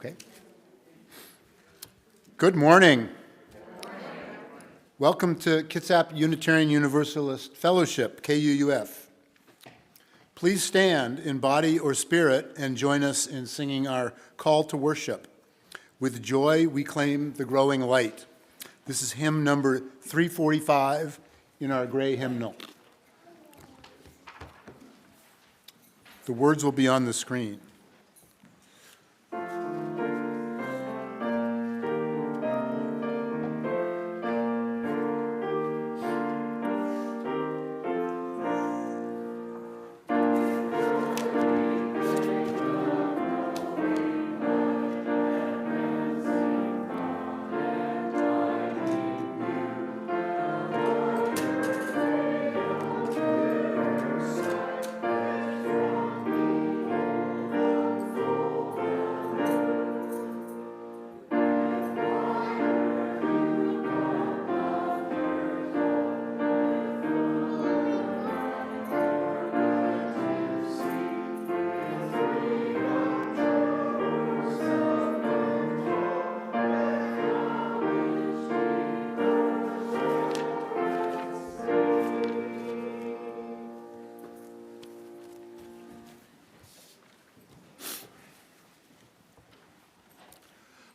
Okay. Good morning. Welcome to Kitsap Unitarian Universalist Fellowship, KUUF. Please stand in body or spirit and join us in singing our call to worship. With joy, we claim the growing light. This is hymn number 345 in our gray hymnal. The words will be on the screen.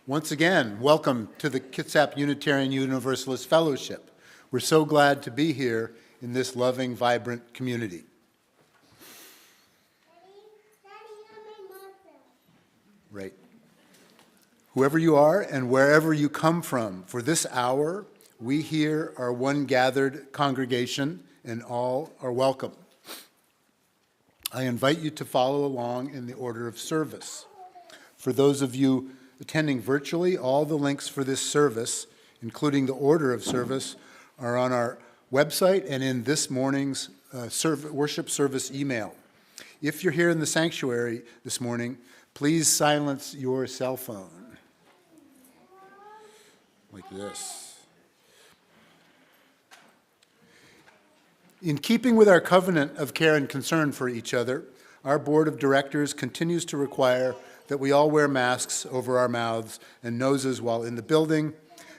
Once again, welcome to the Kitsap Unitarian Universalist Fellowship. We're so glad to be here in this loving, vibrant community. Right. Whoever you are and wherever you come from, for this hour, we here are one gathered congregation and all are welcome. I invite you to follow along in the order of service. For those of you attending virtually, all the links for this service, including the order of service, are on our website and in this morning's worship service email. If you're here in the sanctuary this morning, please silence your cell phone. Like this. In keeping with our covenant of care and concern for each other, our board of directors continues to require that we all wear masks over our mouths and noses while in the building,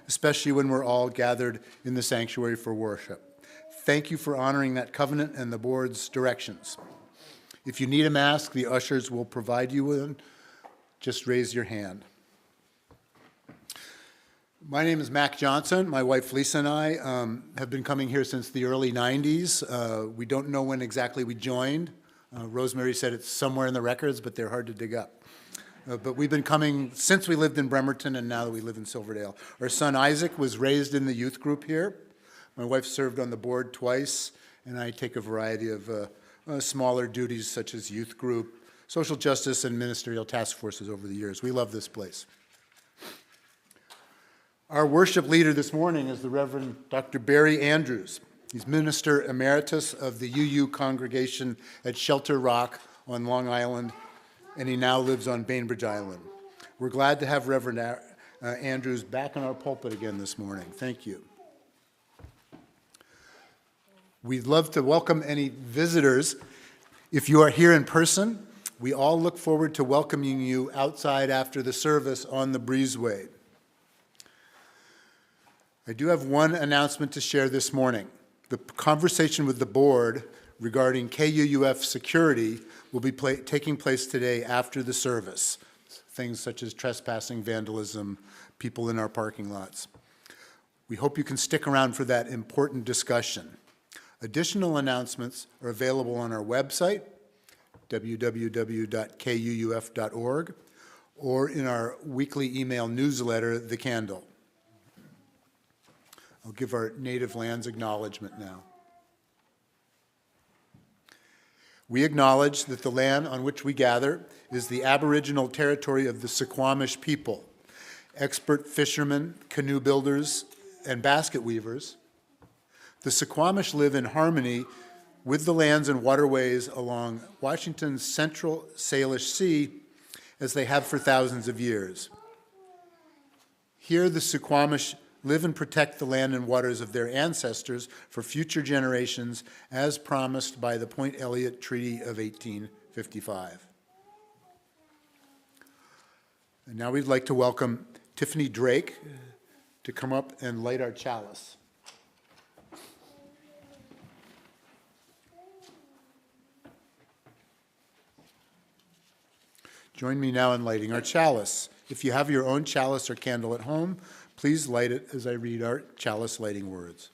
especially when we're all gathered in the sanctuary for worship. Thank you for honoring that covenant and the board's directions. If you need a mask, the ushers will provide you one. Just raise your hand. My name is Mac Johnson. My wife Lisa and I have been coming here since the early 90s. We don't know when exactly we joined. Rosemary said it's somewhere in the records, but they're hard to dig up. But we've been coming since we lived in Bremerton and now that we live in Silverdale. Our son Isaac was raised in the youth group here. My wife served on the board twice, and I take a variety of smaller duties such as youth group, social justice, and ministerial task forces over the years. We love this place. Our worship leader this morning is the Reverend Dr. Barry Andrews. He's Minister Emeritus of the UU congregation at Shelter Rock on Long Island, and he now lives on Bainbridge Island. We're glad to have Reverend Andrews back in our pulpit again this morning. Thank you. We'd love to welcome any visitors. If you are here in person, we all look forward to welcoming you outside after the service on the breezeway. I do have one announcement to share this morning. The conversation with the board regarding KUUF security will be taking place today after the service. Things such as trespassing, vandalism, people in our parking lots. We hope you can stick around for that important discussion. Additional announcements are available on our website, www.kuuf.org, or in our weekly email newsletter, The Candle. I'll give our native lands acknowledgement now. We acknowledge that the land on which we gather is the Aboriginal territory of the Suquamish people, expert fishermen, canoe builders, and basket weavers. The Suquamish live in harmony with the lands and waterways along Washington's central Salish Sea as they have for thousands of years. Here, the Suquamish live and protect the land and waters of their ancestors for future generations, as promised by the Point Elliott Treaty of 1855. And now we'd like to welcome Tiffany Drake to come up and light our chalice. Join me now in lighting our chalice. If you have your own chalice or candle at home, please light it as I read our chalice lighting words.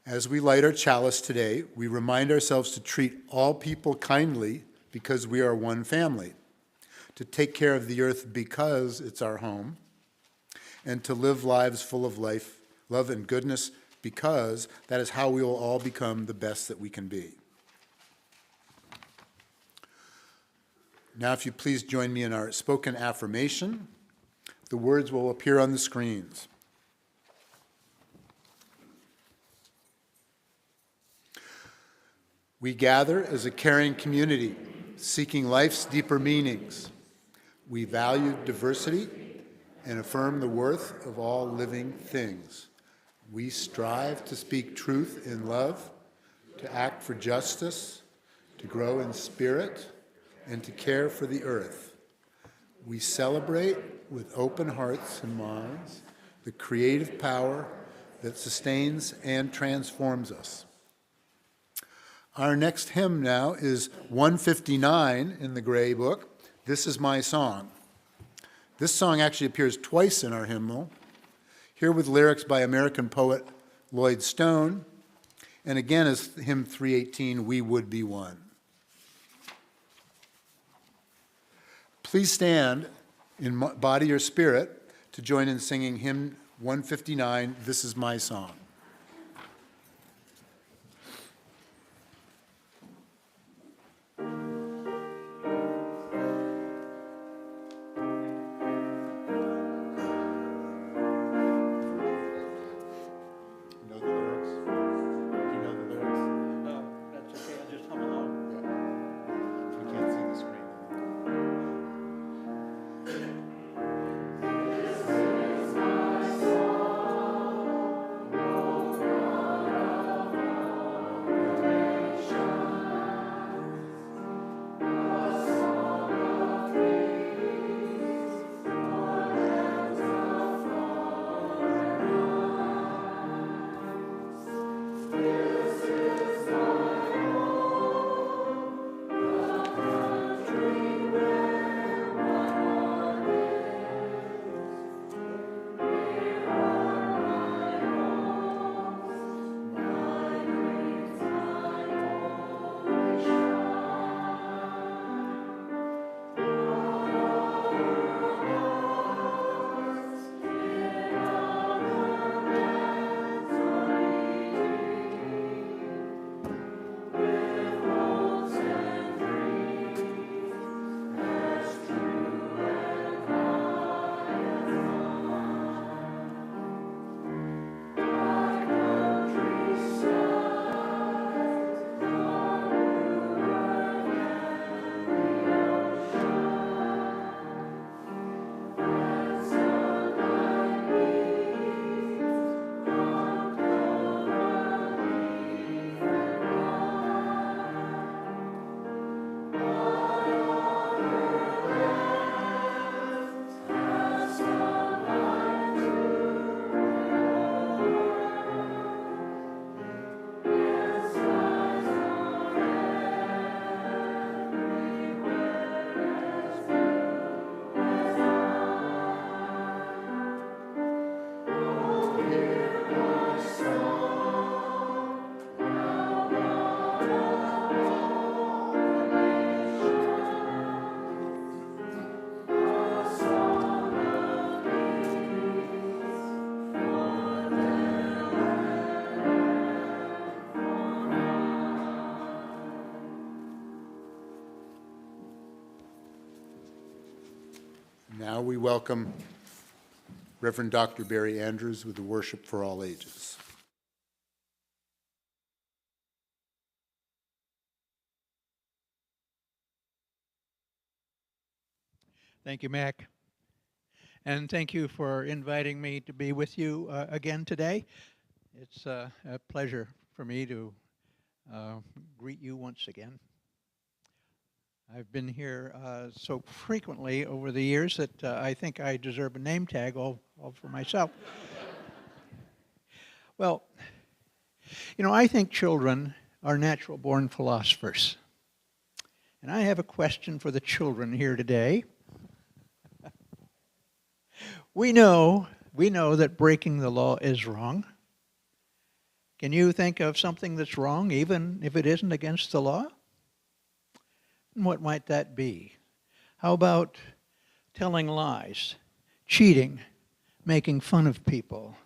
As we light our chalice today, we remind ourselves to treat all people kindly because we are one family, to take care of the earth because it's our home, and to live lives full of life, love, and goodness because that is how we will all become the best that we can be. Now, if you please join me in our spoken affirmation, the words will appear on the screens. We gather as a caring community, seeking life's deeper meanings. We value diversity and affirm the worth of all living things. We strive to speak truth in love, to act for justice, to grow in spirit, and to care for the earth. We celebrate with open hearts and minds the creative power that sustains and transforms us. Our next hymn now is 159 in the Gray Book, This Is My Song. This song actually appears twice in our hymnal, here with lyrics by American poet Lloyd Stone, and again as hymn 318, We Would Be One. Please stand in body or spirit to join in singing hymn 159, This Is My Song. Now we welcome Reverend Dr. Barry Andrews with the Worship for All Ages. Thank you, Mac. And thank you for inviting me to be with you again today. It's a pleasure for me to greet you once again. I've been here so frequently over the years that I think I deserve a name tag all for myself. Well, I think children are natural-born philosophers. And I have a question for the children here today. We know that breaking the law is wrong. Can you think of something that's wrong, even if it isn't against the law? And what might that be? How about telling lies, cheating, making fun of people?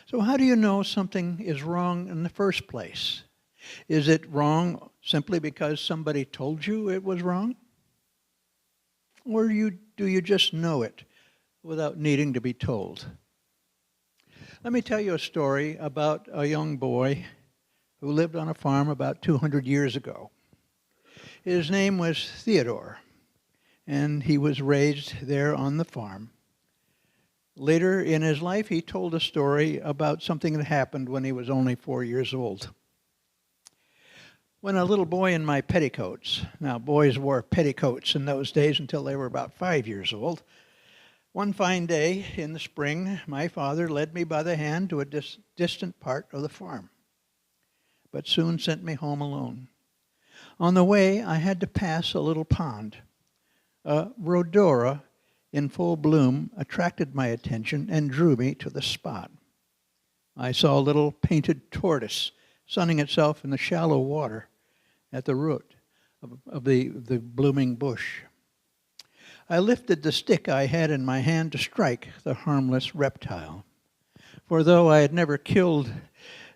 So how do you know something is wrong in the first place? Is it wrong simply because somebody told you it was wrong? Or do you just know it without needing to be told? Let me tell you a story about a young boy who lived on a farm about 200 years ago. His name was Theodore, and he was raised there on the farm. Later in his life, he told a story about something that happened when he was only 4 years old. When a little boy in my petticoats, now boys wore petticoats in those days until they were about 5 years old, one fine day in the spring, my father led me by the hand to a distant part of the farm, but soon sent me home alone. On the way, I had to pass a little pond. A rhodora in full bloom attracted my attention and drew me to the spot. I saw a little painted tortoise sunning itself in the shallow water at the root of the blooming bush. I lifted the stick I had in my hand to strike the harmless reptile. For though I had never killed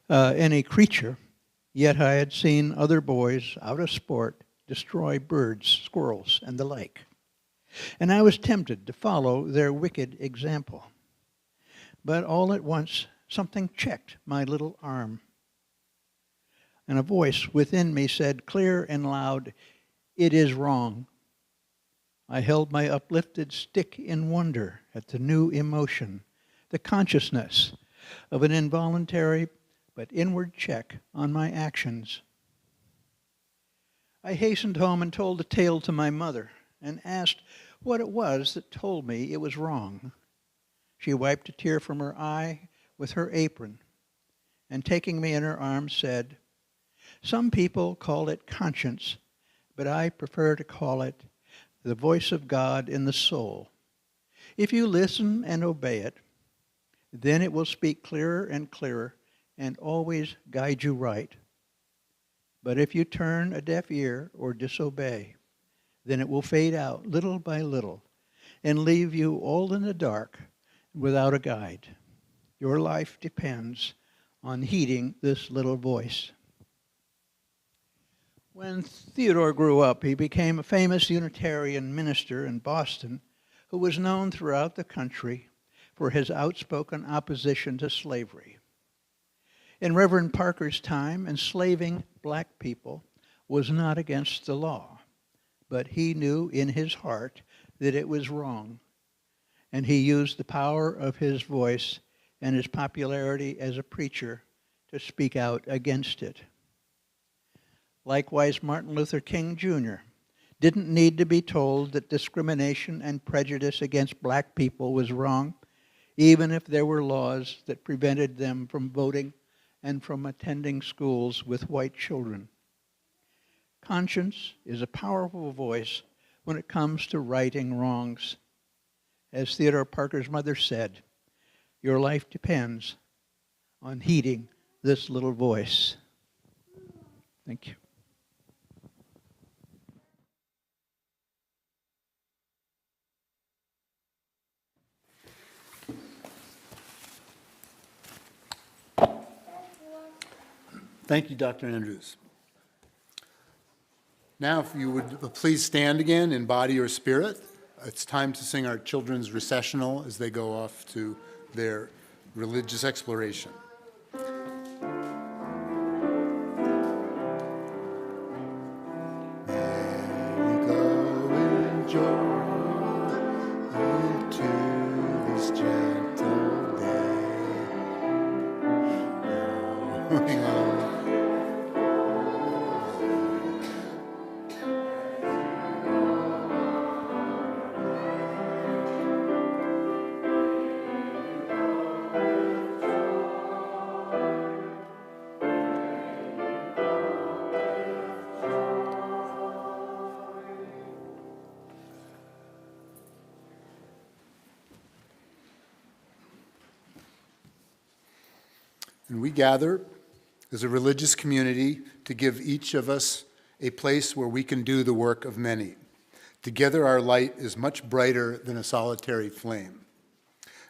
any creature, yet I had seen other boys out of sport destroy birds, squirrels, and the like. And I was tempted to follow their wicked example. But all at once, something checked my little arm. And a voice within me said clear and loud, "It is wrong." I held my uplifted stick in wonder at the new emotion, the consciousness of an involuntary but inward check on my actions. I hastened home and told the tale to my mother and asked what it was that told me it was wrong. She wiped a tear from her eye with her apron and taking me in her arms said, "Some people call it conscience, but I prefer to call it the voice of God in the soul. If you listen and obey it, then it will speak clearer and clearer and always guide you right. But if you turn a deaf ear or disobey, then it will fade out little by little and leave you all in the dark without a guide. Your life depends on heeding this little voice." When Theodore grew up, he became a famous Unitarian minister in Boston who was known throughout the country for his outspoken opposition to slavery. In Reverend Parker's time, enslaving black people was not against the law, but he knew in his heart that it was wrong, and he used the power of his voice and his popularity as a preacher to speak out against it. Likewise, Martin Luther King Jr. didn't need to be told that discrimination and prejudice against black people was wrong, even if there were laws that prevented them from voting and from attending schools with white children. Conscience is a powerful voice when it comes to righting wrongs. As Theodore Parker's mother said, your life depends on heeding this little voice. Thank you. Thank you, Dr. Andrews. Now, if you would please stand again in body or spirit. It's time to sing our children's recessional as they go off to their religious exploration. And we gather as a religious community to give each of us a place where we can do the work of many. Together our light is much brighter than a solitary flame.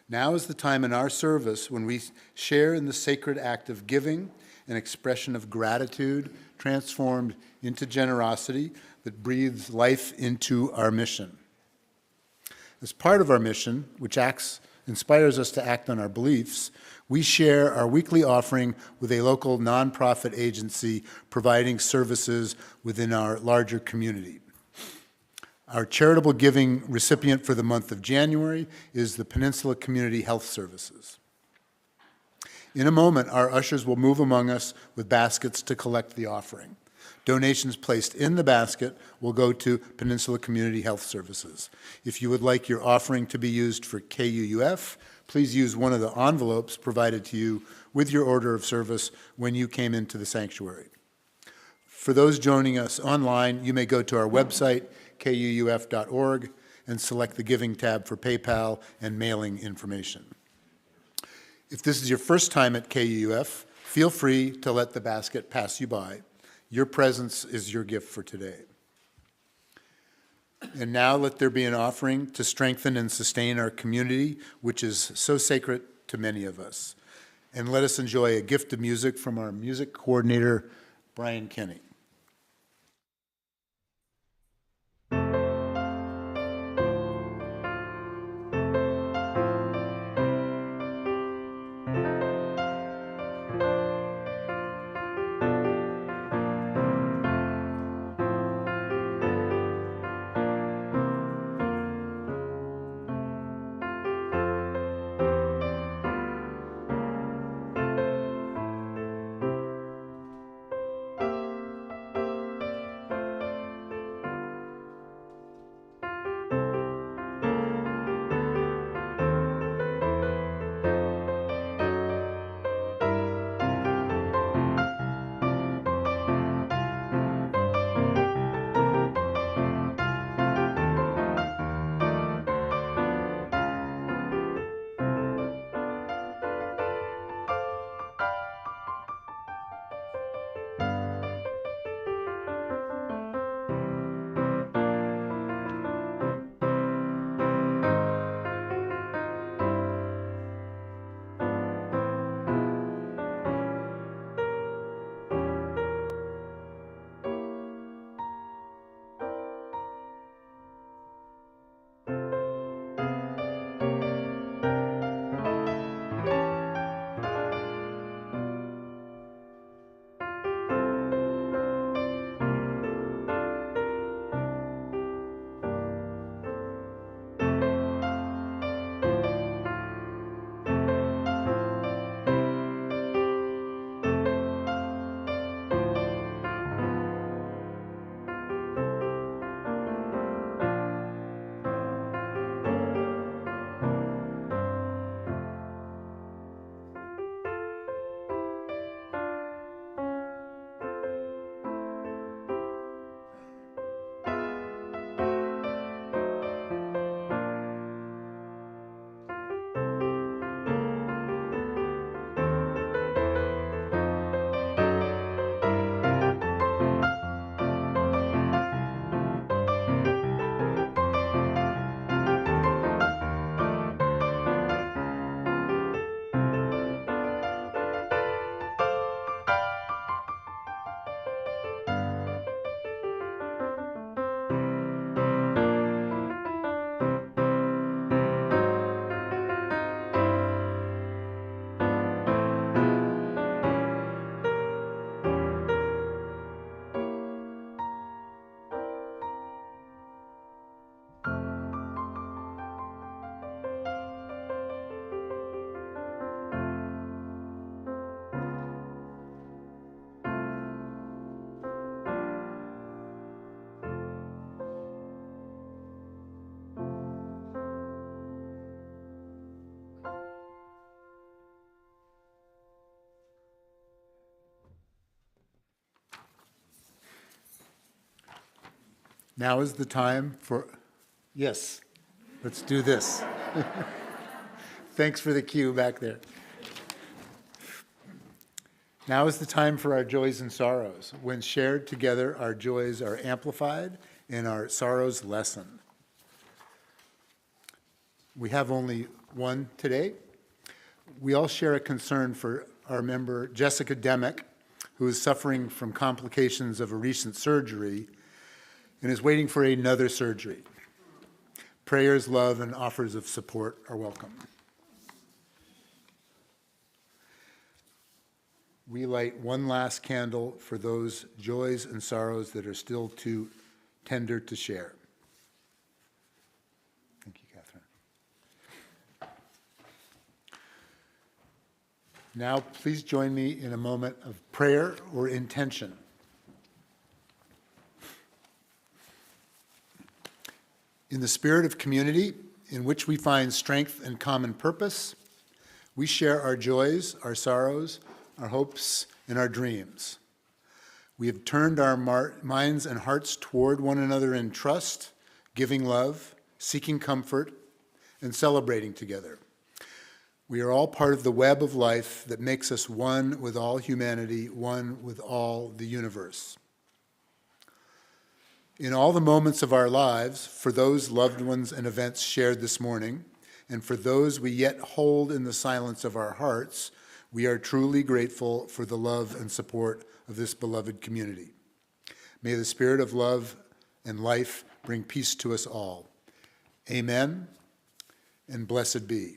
Now is the time in our service when we share in the sacred act of giving, an expression of gratitude transformed into generosity that breathes life into our mission. As part of our mission, which inspires us to act on our beliefs, we share our weekly offering with a local nonprofit agency providing services within our larger community. Our charitable giving recipient for the month of January is the Peninsula Community Health Services. In a moment, our ushers will move among us with baskets to collect the offering. Donations placed in the basket will go to Peninsula Community Health Services. If you would like your offering to be used for KUUF, please use one of the envelopes provided to you with your order of service when you came into the sanctuary. For those joining us online, you may go to our website, kuuf.org, and select the Giving tab for PayPal and mailing information. If this is your first time at KUF, feel free to let the basket pass you by. Your presence is your gift for today. And now let there be an offering to strengthen and sustain our community, which is so sacred to many of us. And let us enjoy a gift of music from our music coordinator, Brian Kenny. Now is the time for, yes, let's do this. Thanks for the cue back there. Now is the time for our joys and sorrows. When shared together, our joys are amplified and our sorrows lessen. We have only one today. We all share a concern for our member, Jessica Demick, who is suffering from complications of a recent surgery and is waiting for another surgery. Prayers, love, and offers of support are welcome. We light one last candle for those joys and sorrows that are still too tender to share. Thank you, Catherine. Now, please join me in a moment of prayer or intention. In the spirit of community, in which we find strength and common purpose, we share our joys, our sorrows, our hopes, and our dreams. We have turned our minds and hearts toward one another in trust, giving love, seeking comfort, and celebrating together. We are all part of the web of life that makes us one with all humanity, one with all the universe. In all the moments of our lives, for those loved ones and events shared this morning, and for those we yet hold in the silence of our hearts, we are truly grateful for the love and support of this beloved community. May the spirit of love and life bring peace to us all. Amen, and blessed be.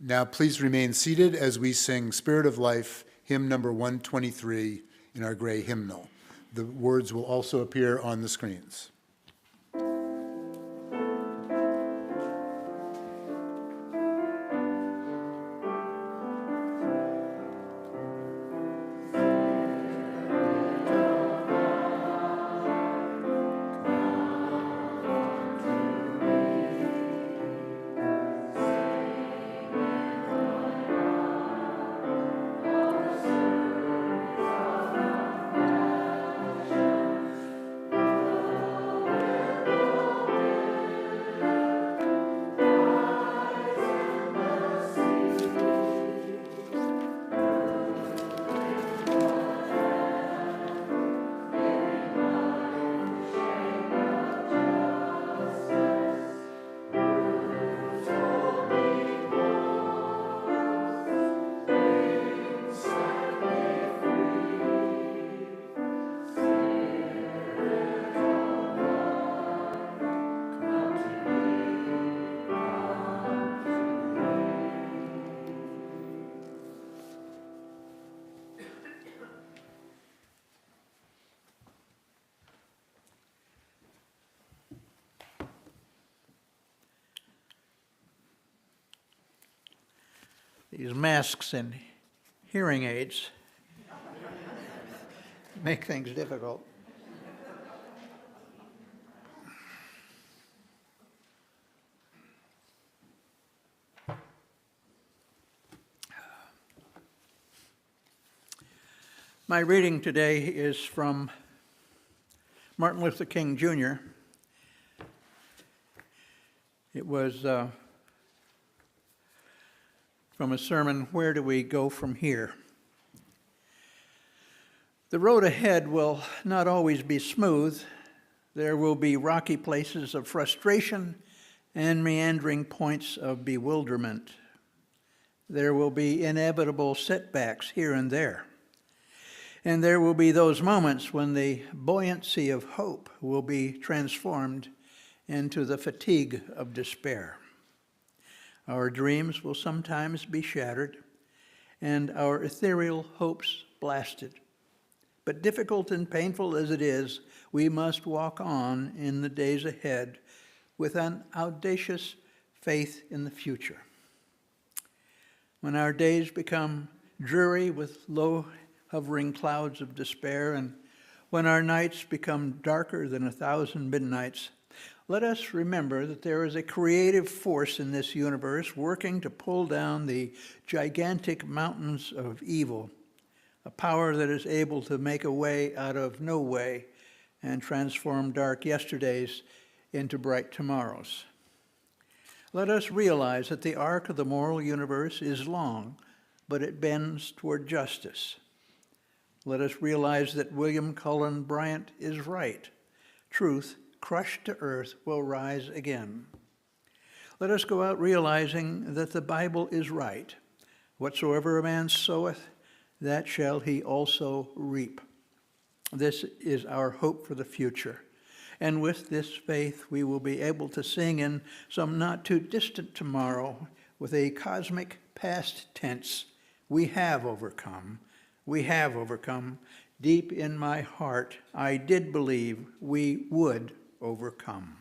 Now please remain seated as we sing Spirit of Life, hymn number 123 in our gray hymnal. The words will also appear on the screens. These masks and hearing aids make things difficult. My reading today is from Martin Luther King Jr. It was from a sermon, Where Do We Go From Here? The road ahead will not always be smooth. There will be rocky places of frustration and meandering points of bewilderment. There will be inevitable setbacks here and there. And there will be those moments when the buoyancy of hope will be transformed into the fatigue of despair. Our dreams will sometimes be shattered, and our ethereal hopes blasted. But difficult and painful as it is, we must walk on in the days ahead with an audacious faith in the future. When our days become dreary with low hovering clouds of despair, and when our nights become darker than 1,000 midnights, let us remember that there is a creative force in this universe working to pull down the gigantic mountains of evil, a power that is able to make a way out of no way and transform dark yesterdays into bright tomorrows. Let us realize that the arc of the moral universe is long, but it bends toward justice. Let us realize that William Cullen Bryant is right. Truth, crushed to earth, will rise again. Let us go out realizing that the Bible is right. Whatsoever a man soweth, that shall he also reap. This is our hope for the future. And with this faith, we will be able to sing in some not too distant tomorrow with a cosmic past tense, we have overcome. We have overcome. Deep in my heart, I did believe we would overcome.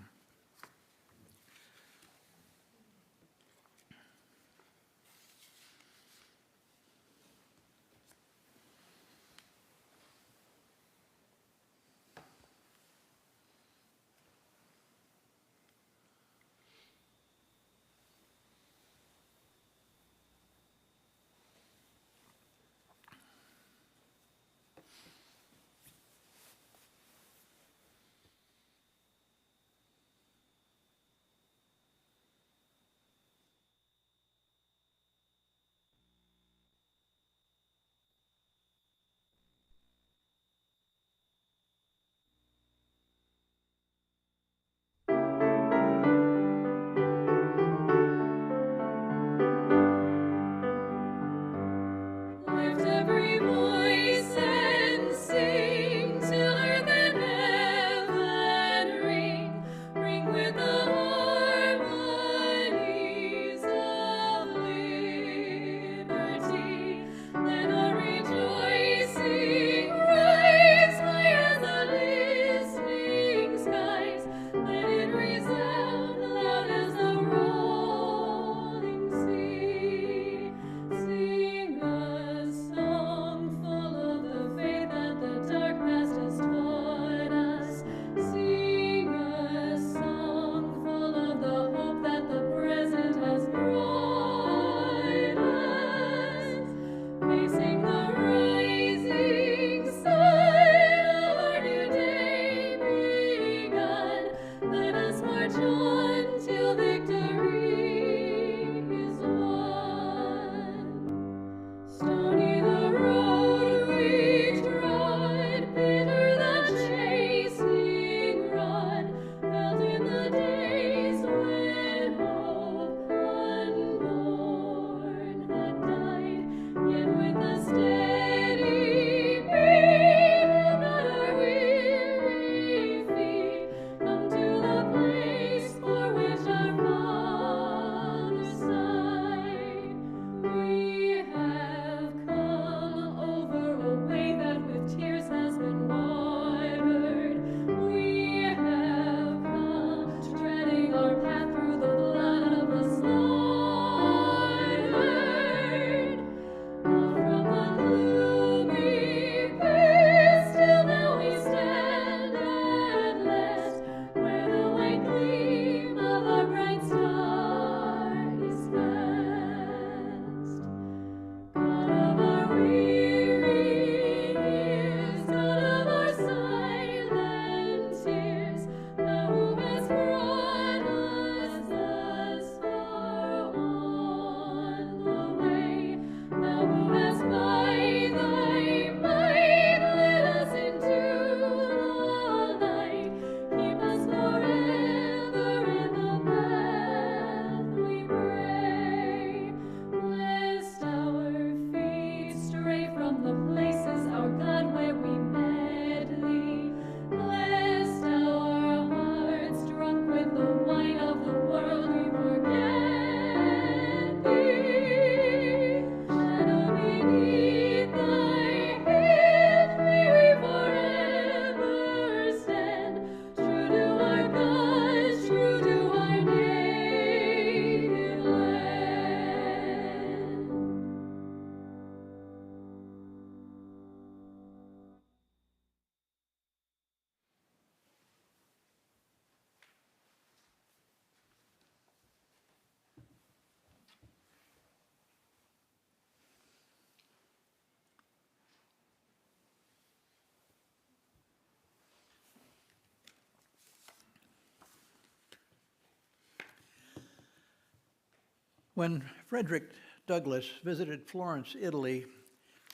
When Frederick Douglas visited Florence, Italy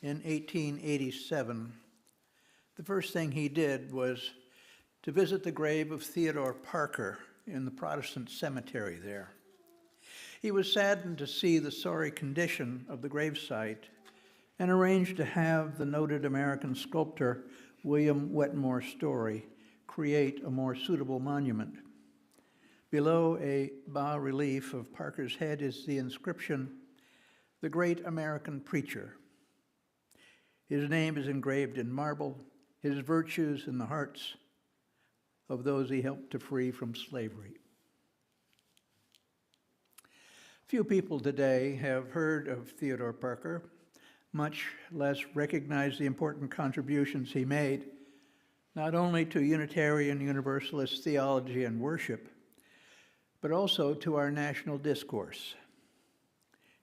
in 1887, the first thing he did was to visit the grave of Theodore Parker in the Protestant cemetery there. He was saddened to see the sorry condition of the gravesite and arranged to have the noted American sculptor William Wetmore Story create a more suitable monument. Below a bas-relief of Parker's head is the inscription, "The Great American Preacher." His name is engraved in marble, his virtues in the hearts of those he helped to free from slavery. Few people today have heard of Theodore Parker, much less recognize the important contributions he made, not only to Unitarian Universalist theology and worship, but also to our national discourse.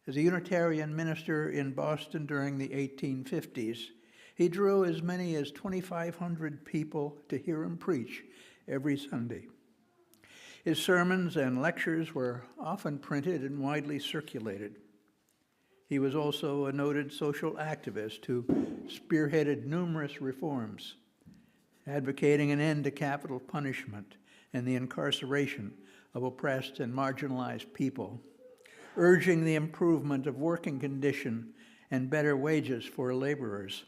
As a Unitarian minister in Boston during the 1850s, he drew as many as 2,500 people to hear him preach every Sunday. His sermons and lectures were often printed and widely circulated. He was also a noted social activist who spearheaded numerous reforms, advocating an end to capital punishment and the incarceration of oppressed and marginalized people, urging the improvement of working condition and better wages for laborers,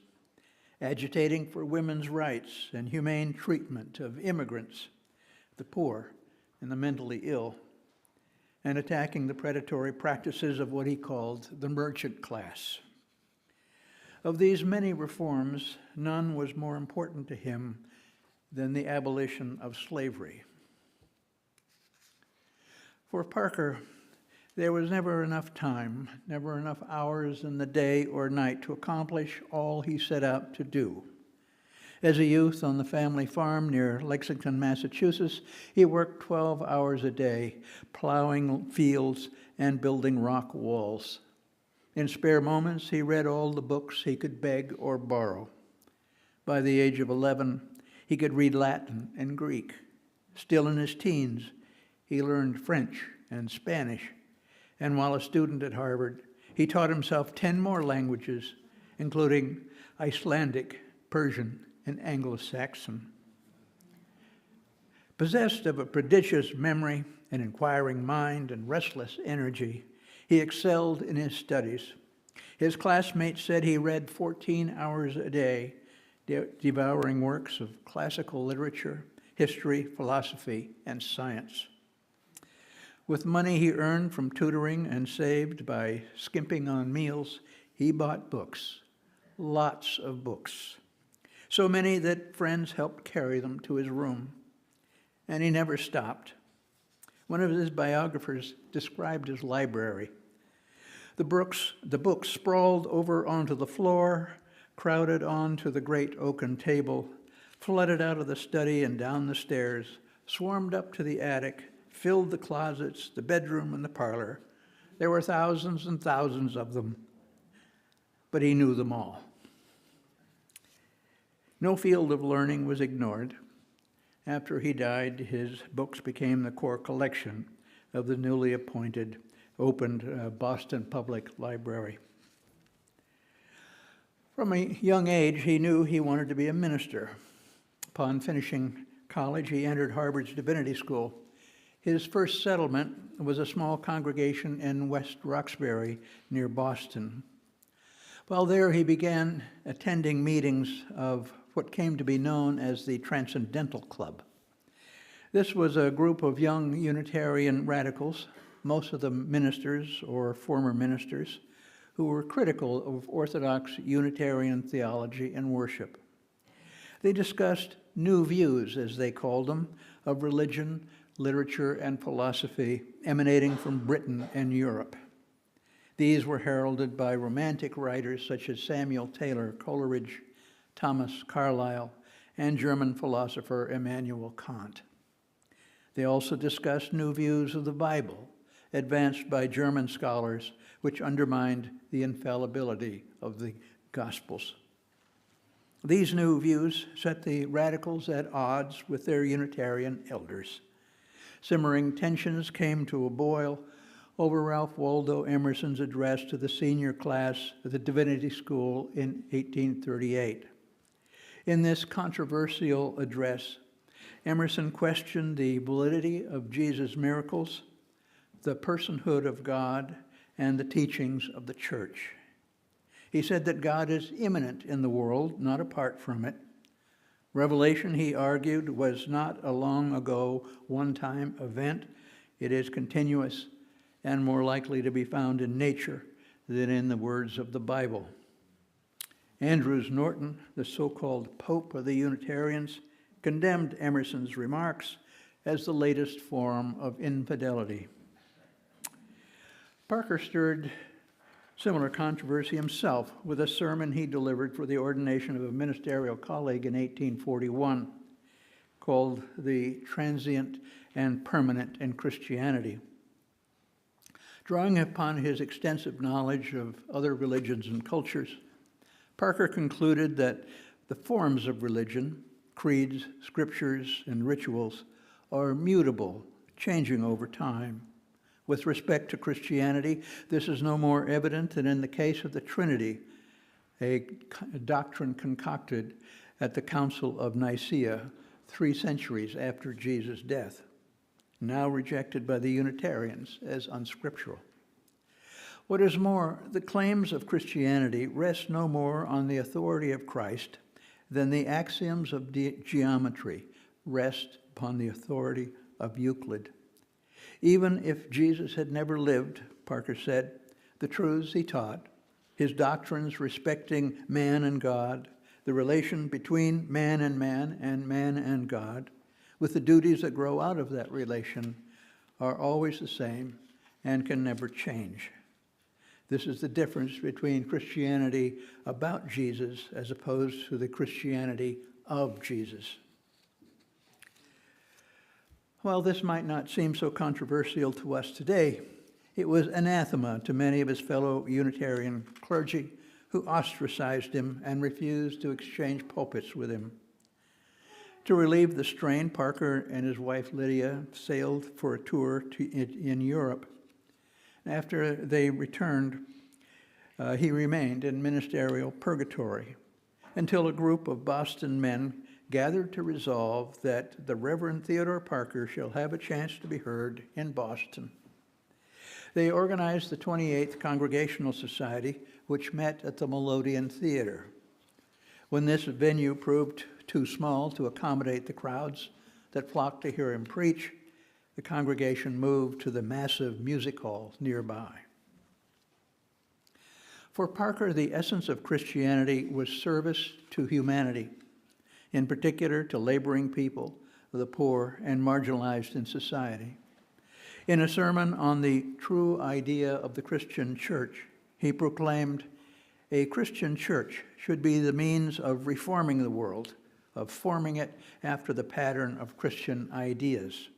agitating for women's rights and humane treatment of immigrants, the poor, and the mentally ill, and attacking the predatory practices of what he called the merchant class. Of these many reforms, none was more important to him than the abolition of slavery. For Parker, there was never enough time, never enough hours in the day or night to accomplish all he set out to do. As a youth on the family farm near Lexington, Massachusetts, he worked 12 hours a day, plowing fields and building rock walls. In spare moments, he read all the books he could beg or borrow. By the age of 11, he could read Latin and Greek. Still in his teens, he learned French and Spanish, and while a student at Harvard, he taught himself 10 more languages, including Icelandic, Persian, and Anglo-Saxon. Possessed of a prodigious memory, an inquiring mind, and restless energy, he excelled in his studies. His classmates said he read 14 hours a day, devouring works of classical literature, history, philosophy, and science. With money he earned from tutoring and saved by skimping on meals, he bought books, lots of books, so many that friends helped carry them to his room, and he never stopped. One of his biographers described his library. The books sprawled over onto the floor, crowded onto the great oaken table, flooded out of the study and down the stairs, swarmed up to the attic, filled the closets, the bedroom, and the parlor. There were thousands and thousands of them, but he knew them all. No field of learning was ignored. After he died, his books became the core collection of the newly opened Boston Public Library. From a young age, he knew he wanted to be a minister. Upon finishing college, he entered Harvard's Divinity School. His first settlement was a small congregation in West Roxbury near Boston. While there, he began attending meetings of what came to be known as the Transcendental Club. This was a group of young Unitarian radicals, most of them ministers or former ministers, who were critical of Orthodox Unitarian theology and worship. They discussed new views, as they called them, of religion, literature, and philosophy emanating from Britain and Europe. These were heralded by romantic writers such as Samuel Taylor Coleridge, Thomas Carlyle, and German philosopher Immanuel Kant. They also discussed new views of the Bible, advanced by German scholars, which undermined the infallibility of the Gospels. These new views set the radicals at odds with their Unitarian elders. Simmering tensions came to a boil over Ralph Waldo Emerson's address to the senior class at the Divinity School in 1838. In this controversial address, Emerson questioned the validity of Jesus' miracles, the personhood of God, and the teachings of the church. He said that God is immanent in the world, not apart from it. Revelation, he argued, was not a long ago, one-time event. It is continuous and more likely to be found in nature than in the words of the Bible. Andrews Norton, the so-called Pope of the Unitarians, condemned Emerson's remarks as the latest form of infidelity. Parker stirred similar controversy himself with a sermon he delivered for the ordination of a ministerial colleague in 1841 called The Transient and Permanent in Christianity. Drawing upon his extensive knowledge of other religions and cultures, Parker concluded that the forms of religion, creeds, scriptures, and rituals are mutable, changing over time. With respect to Christianity, this is no more evident than in the case of the Trinity, a doctrine concocted at the Council of Nicaea 3 centuries after Jesus' death, now rejected by the Unitarians as unscriptural. What is more, the claims of Christianity rest no more on the authority of Christ than the axioms of geometry rest upon the authority of Euclid. Even if Jesus had never lived, Parker said, the truths he taught, his doctrines respecting man and God, the relation between man and God, with the duties that grow out of that relation, are always the same and can never change. This is the difference between Christianity about Jesus as opposed to the Christianity of Jesus. While this might not seem so controversial to us today, it was anathema to many of his fellow Unitarian clergy who ostracized him and refused to exchange pulpits with him. To relieve the strain, Parker and his wife Lydia sailed for a tour in Europe. After they returned, he remained in ministerial purgatory until a group of Boston men gathered to resolve that the Reverend Theodore Parker shall have a chance to be heard in Boston. They organized the 28th Congregational Society, which met at the Melodeon Theater. When this venue proved too small to accommodate the crowds that flocked to hear him preach, the congregation moved to the massive music hall nearby. For Parker, the essence of Christianity was service to humanity, in particular to laboring people, the poor, and marginalized in society. In a sermon on the true idea of the Christian church, he proclaimed, "A Christian church should be the means of reforming the world, of forming it after the pattern of Christian ideas."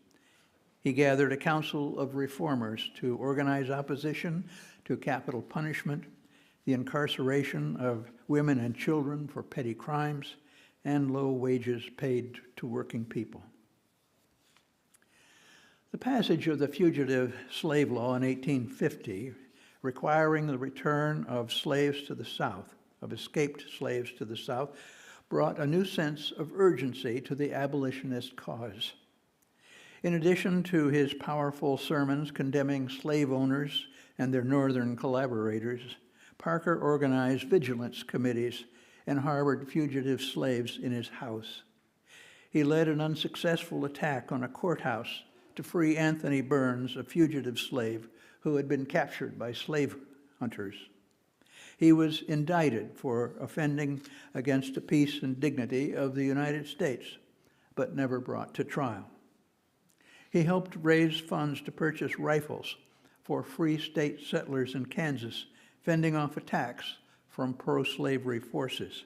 He gathered a council of reformers to organize opposition to capital punishment, the incarceration of women and children for petty crimes, and low wages paid to working people. The passage of the Fugitive Slave Law in 1850, requiring the return of slaves to the South, of escaped slaves to the South, brought a new sense of urgency to the abolitionist cause. In addition to his powerful sermons condemning slave owners and their northern collaborators, Parker organized vigilance committees and harbored fugitive slaves in his house. He led an unsuccessful attack on a courthouse to free Anthony Burns, a fugitive slave who had been captured by slave hunters. He was indicted for offending against the peace and dignity of the United States, but never brought to trial. He helped raise funds to purchase rifles for free state settlers in Kansas, fending off attacks from pro-slavery forces,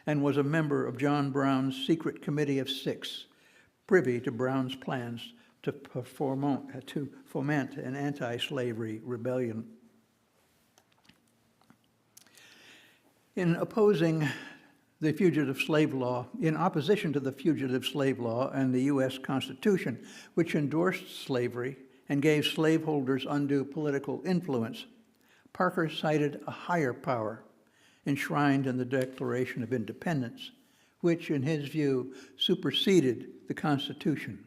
and was a member of John Brown's secret committee of 6, privy to Brown's plans to foment an anti-slavery rebellion. In opposition to the Fugitive Slave Law and the U.S. Constitution, which endorsed slavery and gave slaveholders undue political influence, Parker cited a higher power enshrined in the Declaration of Independence, which, in his view, superseded the Constitution.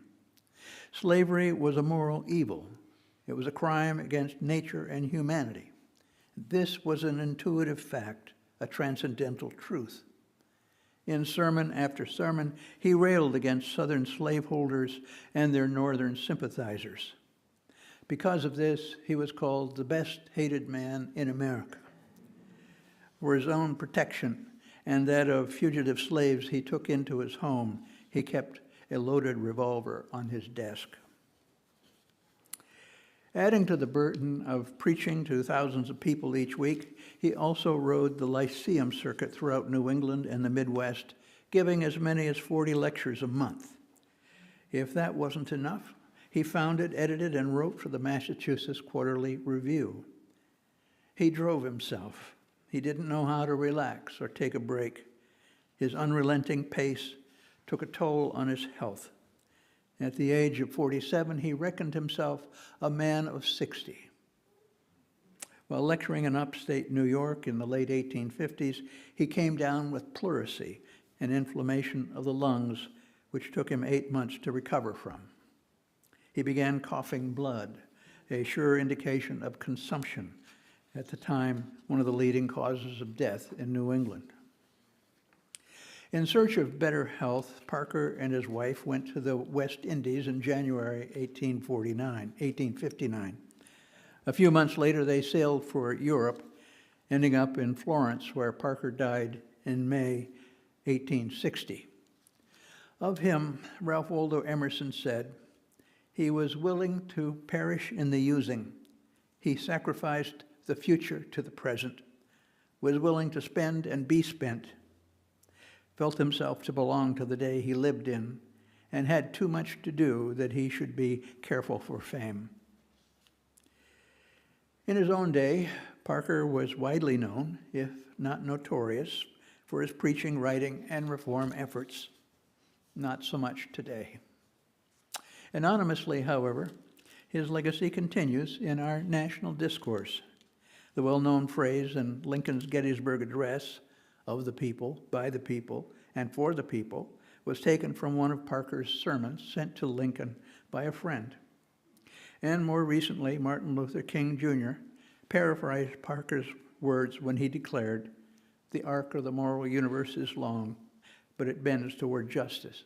Slavery was a moral evil. It was a crime against nature and humanity. This was an intuitive fact, a transcendental truth. In sermon after sermon, he railed against Southern slaveholders and their Northern sympathizers. Because of this, he was called the best hated man in America. For his own protection and that of fugitive slaves he took into his home, he kept a loaded revolver on his desk. Adding to the burden of preaching to thousands of people each week, he also rode the Lyceum circuit throughout New England and the Midwest, giving as many as 40 lectures a month. If that wasn't enough, he founded, edited, and wrote for the Massachusetts Quarterly Review. He drove himself. He didn't know how to relax or take a break. His unrelenting pace took a toll on his health. At the age of 47, he reckoned himself a man of 60. While lecturing in upstate New York in the late 1850s, he came down with pleurisy, an inflammation of the lungs, which took him 8 months to recover from. He began coughing blood, a sure indication of consumption, at the time one of the leading causes of death in New England. In search of better health, Parker and his wife went to the West Indies in January 1859. A few months later, they sailed for Europe, ending up in Florence, where Parker died in May 1860. Of him, Ralph Waldo Emerson said, "He was willing to perish in the using. He sacrificed the future to the present, was willing to spend and be spent, felt himself to belong to the day he lived in, and had too much to do that he should be careful for fame." In his own day, Parker was widely known, if not notorious, for his preaching, writing, and reform efforts. Not so much today. Anonymously, however, his legacy continues in our national discourse. The well-known phrase in Lincoln's Gettysburg Address, "of the people, by the people, and for the people," was taken from one of Parker's sermons sent to Lincoln by a friend. And more recently, Martin Luther King Jr. paraphrased Parker's words when he declared, "The arc of the moral universe is long, but it bends toward justice."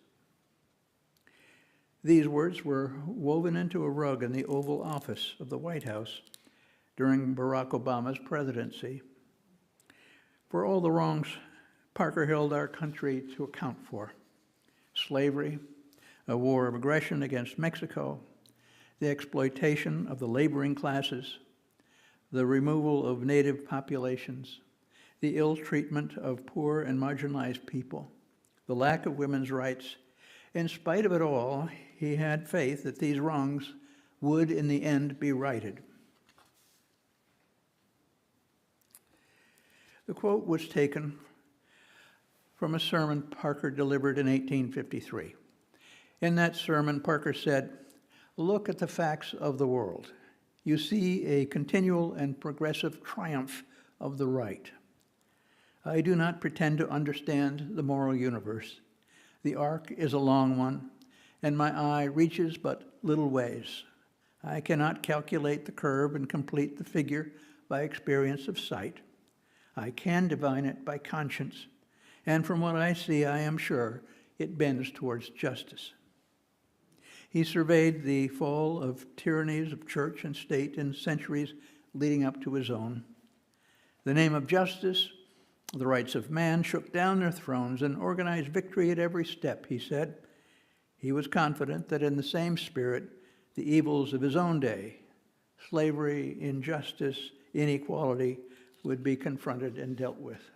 These words were woven into a rug in the Oval Office of the White House during Barack Obama's presidency. For all the wrongs Parker held our country to account for: slavery, a war of aggression against Mexico, the exploitation of the laboring classes, the removal of native populations, the ill treatment of poor and marginalized people, the lack of women's rights. In spite of it all, he had faith that these wrongs would in the end be righted. The quote was taken from a sermon Parker delivered in 1853. In that sermon, Parker said, "Look at the facts of the world. You see a continual and progressive triumph of the right. I do not pretend to understand the moral universe. The arc is a long one, and my eye reaches but little ways. I cannot calculate the curve and complete the figure by experience of sight. I can divine it by conscience, and from what I see, I am sure it bends towards justice." He surveyed the fall of tyrannies of church and state in centuries leading up to his own. The name of justice, the rights of man, shook down their thrones and organized victory at every step, he said. He was confident that in the same spirit, the evils of his own day, slavery, injustice, inequality, would be confronted and dealt with.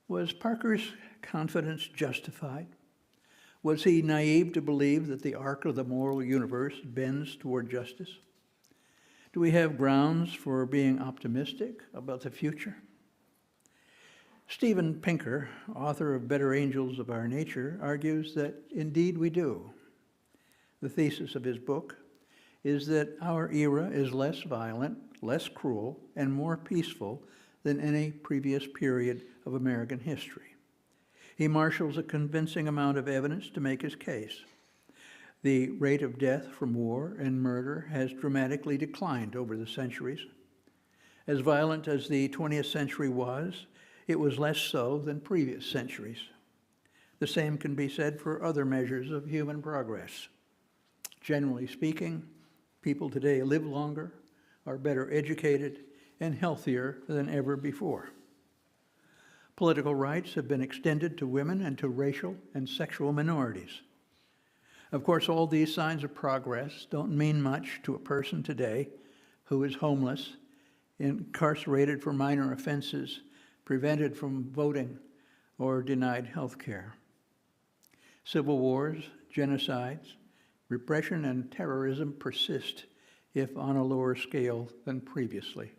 Was Parker's confidence justified? Was he naive to believe that the arc of the moral universe bends toward justice? Do we have grounds for being optimistic about the future? Steven Pinker, author of Better Angels of Our Nature, argues that indeed we do. The thesis of his book is that our era is less violent, less cruel, and more peaceful than any previous period of American history. He marshals a convincing amount of evidence to make his case. The rate of death from war and murder has dramatically declined over the centuries. As violent as the 20th century was, it was less so than previous centuries. The same can be said for other measures of human progress. Generally speaking, people today live longer, are better educated, and healthier than ever before. Political rights have been extended to women and to racial and sexual minorities. Of course, all these signs of progress don't mean much to a person today who is homeless, incarcerated for minor offenses, prevented from voting, or denied health care. Civil wars, genocides, repression, and terrorism persist, if on a lower scale than previously.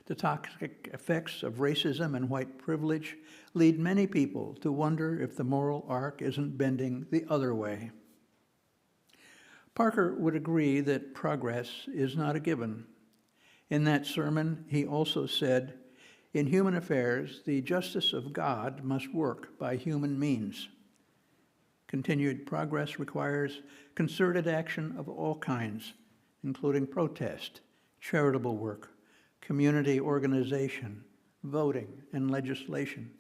The toxic effects of racism and white privilege lead many people to wonder if the moral arc isn't bending the other way. Parker would agree that progress is not a given. In that sermon, he also said, "In human affairs, the justice of God must work by human means. Continued progress requires concerted action of all kinds, including protest, charitable work, community organization, voting, and legislation.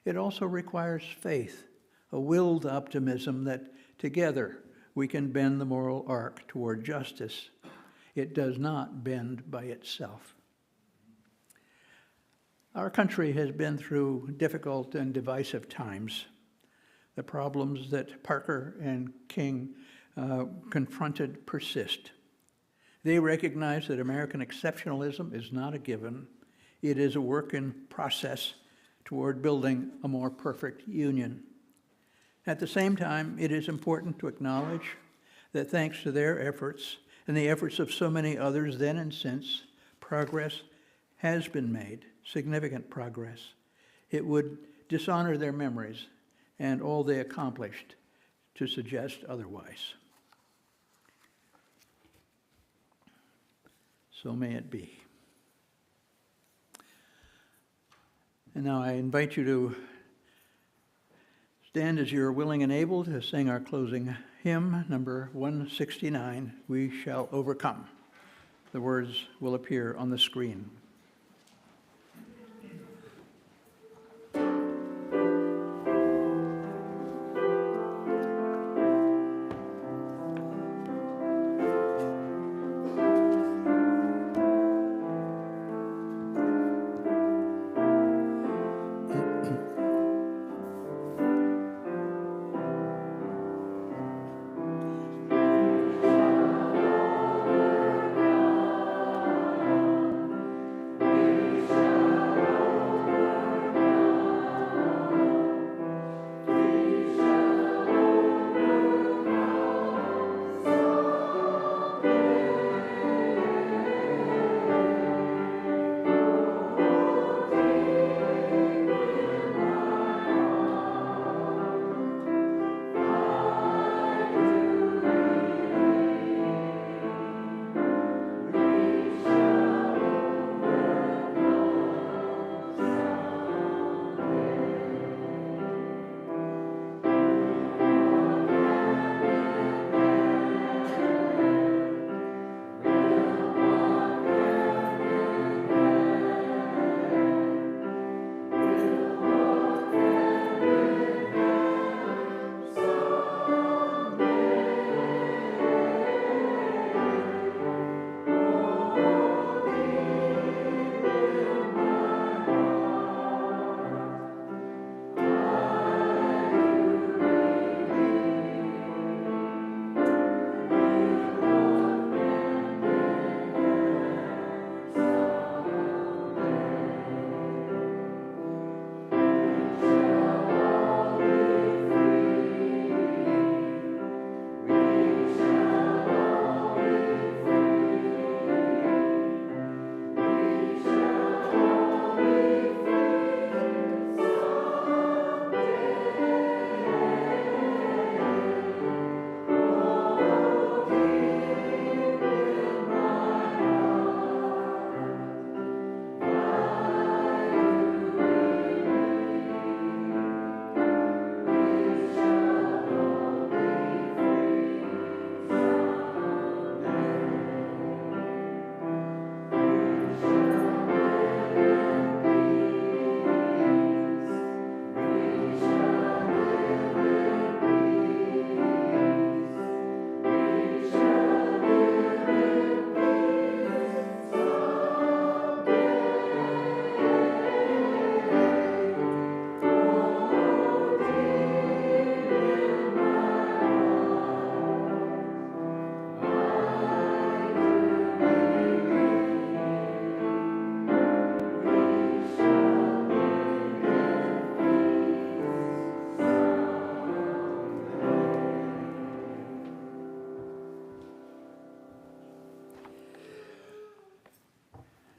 It also requires faith, a willed optimism that together we can bend the moral arc toward justice. It does not bend by itself." Our country has been through difficult and divisive times. The problems that Parker and King confronted persist. They recognize that American exceptionalism is not a given. It is a work in process toward building a more perfect union. At the same time, it is important to acknowledge that thanks to their efforts and the efforts of so many others then and since, progress has been made, significant progress. It would dishonor their memories and all they accomplished to suggest otherwise. So may it be. And now I invite you to stand as you're willing and able to sing our closing hymn, number 169, "We Shall Overcome." The words will appear on the screen.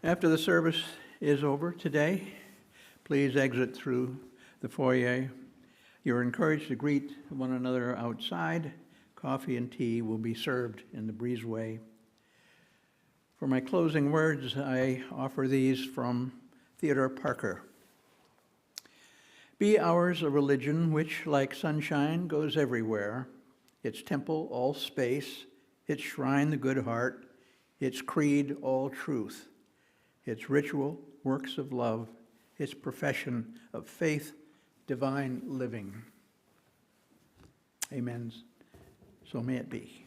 After the service is over today, please exit through the foyer. You're encouraged to greet one another outside. Coffee and tea will be served in the breezeway. For my closing words, I offer these from Theodore Parker. Be ours a religion which, like sunshine, goes everywhere, its temple all space, its shrine the good heart, its creed all truth, its ritual works of love, its profession of faith, divine living. Amen. So may it be.